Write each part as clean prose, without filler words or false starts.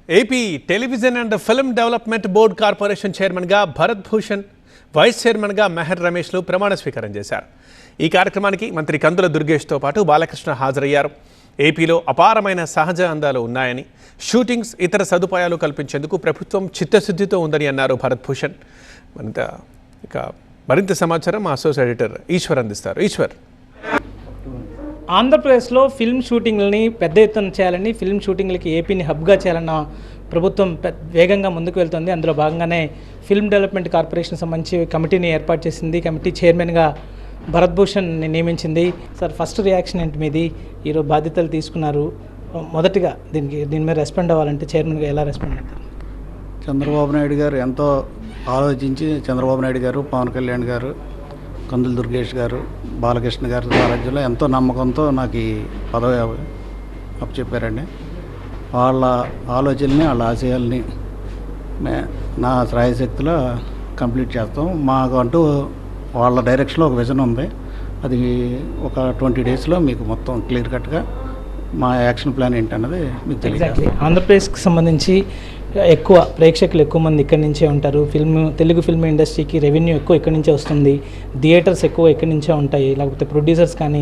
AP television and film development board corporation చైర్మన్గా Bharat Bhushan, vice చైర్మన్గా మెహర్ రమేష్లు ప్రమాణ స్వీకారం చేశారు. ఈ కార్యక్రమానికి మంత్రి కందుల దుర్గేష్తో పాటు బాలకృష్ణ హాజరయ్యారు. ఏపీలో అపారమైన సహజ అందాలు ఉన్నాయని, షూటింగ్స్, ఇతర సదుపాయాలు కల్పించేందుకు ప్రభుత్వం చిత్తశుద్ధితో ఉందని అన్నారు భరత్ భూషణ్. మరింత సమాచారం మా అసోసియేట్ ఎడిటర్ ఈశ్వర్ అందిస్తారు. ఈశ్వర్, ఆంధ్రప్రదేశ్లో ఫిల్మ్ షూటింగ్లని పెద్ద ఎత్తున చేయాలని, ఫిల్మ్ షూటింగ్లకి ఏపీని హబ్గా చేయాలన్న ప్రభుత్వం వేగంగా ముందుకు వెళ్తుంది. అందులో భాగంగానే ఫిల్మ్ డెవలప్మెంట్ కార్పొరేషన్ సంబంధించి కమిటీని ఏర్పాటు చేసింది. కమిటీ చైర్మన్గా భరత్ భూషణ్ని నియమించింది. సార్, ఫస్ట్ రియాక్షన్ ఏంటి మీది? ఈరోజు బాధ్యతలు తీసుకున్నారు. మొదటిగా దీని మీద రెస్పాండ్ అవ్వాలంటే చైర్మన్గా ఎలా రెస్పాండ్ అవుతారు? చంద్రబాబు నాయుడు గారు ఎంతో ఆలోచించి, చంద్రబాబు నాయుడు గారు, పవన్ కళ్యాణ్ గారు, కందుల దుర్గేష్ గారు, బాలకృష్ణ గారి సారథ్యంలో ఎంతో నమ్మకంతో నాకు ఈ పదవి అప్పచెప్పారండి. వాళ్ళ ఆలోచనల్ని, వాళ్ళ ఆశయాల్ని నా శ్రాయశక్తిలో కంప్లీట్ చేస్తాం. మాకు అంటూ వాళ్ళ డైరెక్షన్లో ఒక విజన్ ఉంది. అది ఒక 20 డేస్లో మీకు మొత్తం క్లియర్ కట్గా మా యాక్షన్ ప్లాన్ ఏంటన్నది మీకు తెలియదు. ఆంధ్రప్రదేశ్కి సంబంధించి ప్రేక్షకులు ఎక్కువ మంది ఇక్కడి నుంచే ఉంటారు. తెలుగు ఫిల్మ్ ఇండస్ట్రీకి రెవెన్యూ ఎక్కువ ఇక్కడి నుంచే వస్తుంది. థియేటర్స్ ఎక్కువ ఇక్కడి నుంచే ఉంటాయి. లేకపోతే ప్రొడ్యూసర్స్ కానీ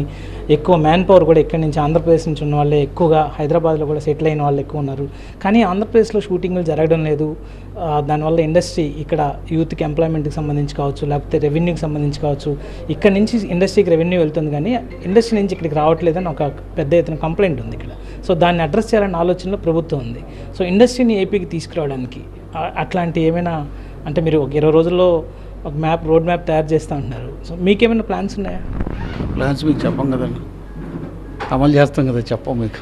ఎక్కువ మ్యాన్ పవర్ కూడా ఇక్కడి నుంచి, ఆంధ్రప్రదేశ్ నుంచి ఉన్న వాళ్ళే ఎక్కువగా, హైదరాబాద్లో కూడా సెటిల్ అయిన వాళ్ళు ఎక్కువ ఉన్నారు. కానీ ఆంధ్రప్రదేశ్లో షూటింగ్లు జరగడం లేదు. దానివల్ల ఇండస్ట్రీ ఇక్కడ యూత్కి ఎంప్లాయ్మెంట్కి సంబంధించి కావచ్చు, లేకపోతే రెవెన్యూకి సంబంధించి కావచ్చు, ఇక్కడ నుంచి ఇండస్ట్రీకి రెవెన్యూ వెళ్తుంది కానీ ఇండస్ట్రీ నుంచి ఇక్కడికి రావట్లేదని ఒక పెద్ద ఎత్తున కంప్లైంట్ ఉంది ఇక్కడ. సో దాన్ని అడ్రస్ చేయాలన్న ఆలోచనలో ప్రభుత్వం ఉంది. సో ఇండస్ట్రీని ఏపీకి తీసుకురావడానికి అట్లాంటి ఏమైనా, అంటే మీరు ఒక 20 రోజుల్లో ఒక రోడ్ మ్యాప్ తయారు చేస్తూ ఉంటున్నారు. సో మీకేమైనా ప్లాన్స్ ఉన్నాయా? ప్లాన్స్ మీకు చెప్పం కదండి, అమలు చేస్తాం కదా, చెప్పం మీకు.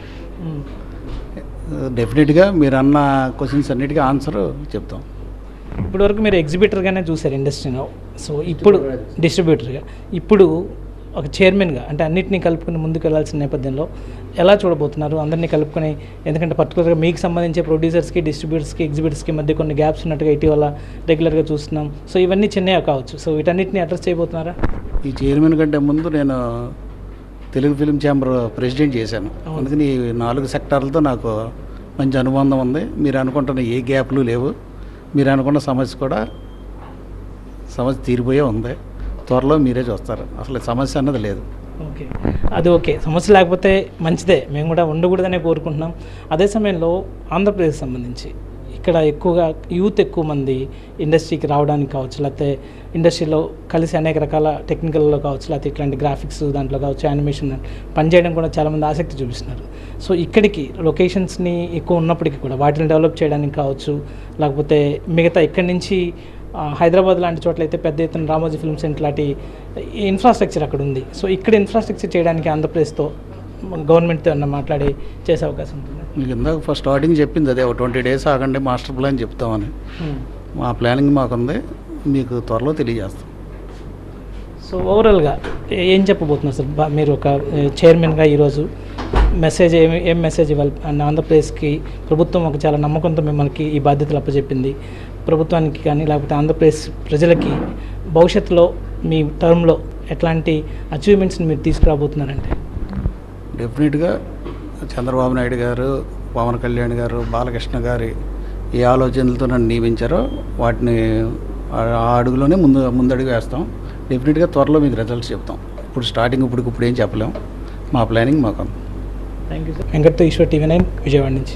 డెఫినెట్గా మీరు అన్న క్వశ్చన్స్ అన్నిటికీ ఆన్సర్ చెప్తాం. ఇప్పటివరకు మీరు ఎగ్జిబిటర్గానే చూసారు ఇండస్ట్రీలో. సో ఇప్పుడు డిస్ట్రిబ్యూటర్గా, ఇప్పుడు ఒక చైర్మన్గా, అంటే అన్నింటినీ కలుపుకొని ముందుకు వెళ్ళాల్సిన నేపథ్యంలో ఎలా చూడబోతున్నారు? అందరినీ కలుపుకొని, ఎందుకంటే పర్టికులర్గా మీకు సంబంధించే ప్రొడ్యూసర్స్కి, డిస్ట్రిబ్యూటర్స్కి, ఎగ్జిబిటర్స్కి మధ్య కొన్ని గ్యాప్స్ ఉన్నట్టుగా ఇటీవల రెగ్యులర్గా చూస్తున్నాం. సో ఇవన్నీ చిన్నగా కావచ్చు. సో వీటన్నిటిని అడ్రస్ చేయబోతున్నారా? ఈ చైర్మన్ కంటే ముందు నేను తెలుగు ఫిల్మ్ ఛాంబర్ ప్రెసిడెంట్ చేశాను. అందుకని ఈ 4 సెక్టార్లతో నాకు మంచి అనుబంధం ఉంది. మీరు అనుకుంటున్న ఏ గ్యాప్లు లేవు. మీరు అనుకున్న సమస్య తీరిపోయే ఉంది. త్వరలో మీరే చూస్తారు. అసలు సమస్య అన్నది లేదు. ఓకే, అది ఓకే. సమస్య లేకపోతే మంచిదే, మేము కూడా ఉండకూడదనే కోరుకుంటున్నాం. అదే సమయంలో ఆంధ్రప్రదేశ్ సంబంధించి ఇక్కడ ఎక్కువగా యూత్ ఎక్కువ మంది ఇండస్ట్రీకి రావడానికి కావచ్చు, లేకపోతే ఇండస్ట్రీలో కలిసి అనేక రకాల టెక్నికల్లో కావచ్చు, లేకపోతే ఇట్లాంటి గ్రాఫిక్స్ దాంట్లో కావచ్చు, యానిమేషన్ పనిచేయడం కూడా చాలామంది ఆసక్తి చూపిస్తున్నారు. సో ఇక్కడికి లొకేషన్స్ని ఎక్కువ ఉన్నప్పటికీ కూడా వాటిని డెవలప్ చేయడానికి కావచ్చు, లేకపోతే మిగతా ఇక్కడి నుంచి హైదరాబాద్ లాంటి చోట్ల అయితే పెద్ద ఎత్తున రామోజీ ఫిల్మ్ సెంటర్ లాంటి ఇన్ఫ్రాస్ట్రక్చర్ అక్కడ ఉంది. సో ఇక్కడ ఇన్ఫ్రాస్ట్రక్చర్ చేయడానికి ఆంధ్రప్రదేశ్తో గవర్నమెంట్తో అన్న మాట్లాడి చేసే అవకాశం ఉంటుంది. మీకు ఇందాక ఫస్ట్ స్టార్టింగ్ చెప్పింది అదే, ఒక 20 డేస్ ఆగండి, మాస్టర్ ప్లాన్ చెప్తామని. మా ప్లానింగ్ మాకుంది, మీకు త్వరలో తెలియజేస్తాం. సో ఓవరాల్గా ఏం చెప్పబోతున్నారు సార్? మీరు ఒక చైర్మన్గా ఈరోజు మెసేజ్ ఏం మెసేజ్ ఇవ్వాలి? అండ్ ఆంధ్రప్రదేశ్కి ప్రభుత్వం ఒక చాలా నమ్మకంతో మిమ్మల్ని ఈ బాధ్యతలు అప్పచెప్పింది. ప్రభుత్వానికి కానీ లేకపోతే ఆంధ్రప్రదేశ్ ప్రజలకి భవిష్యత్తులో మీ టర్మ్లో ఎట్లాంటి అచీవ్మెంట్స్ని మీరు తీసుకురాబోతున్నారంటే? డెఫినెట్గా చంద్రబాబు నాయుడు గారు, పవన్ కళ్యాణ్ గారు, బాలకృష్ణ గారి ఏ ఆలోచనలతో నన్ను నియమించారో వాటిని ఆ అడుగులోనే ముందడుగు వేస్తాం. డెఫినెట్గా త్వరలో మీకు రిజల్ట్స్ చెప్తాం. ఇప్పుడు స్టార్టింగ్ ఇప్పుడు ఏం చెప్పలేం. మా ప్లానింగ్ మాకు. Thank you sir. వెంకట్తో ఈశ్వర్, TV9 విజయవాడ నుంచి.